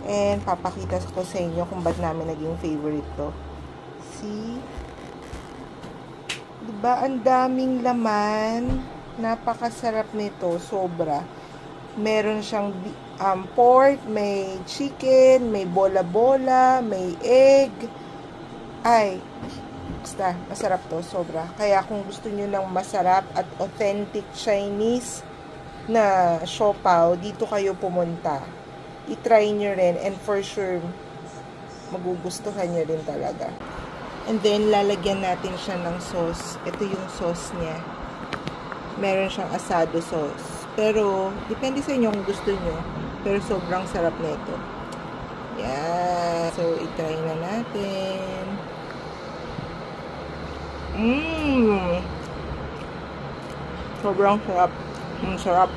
And papakita ko sa inyo kung ba't namin naging favorite to. See? Diba? Ang daming laman. Napakasarap nito. Sobra. Meron siyang pork, may chicken, may bola-bola, may egg. Ay, basta, masarap to. Sobra. Kaya kung gusto nyo ng masarap at authentic Chinese na siopaw, dito kayo pumunta. I-try nyo rin and for sure magugustuhan nyo rin talaga. And then lalagyan natin siya ng sauce. Ito yung sauce niya. Meron siyang asado sauce. Pero depende sa inyo kung gusto nyo. Pero sobrang sarap nito. Yeah. So i-try na natin. Sobrang sarap. Sarap.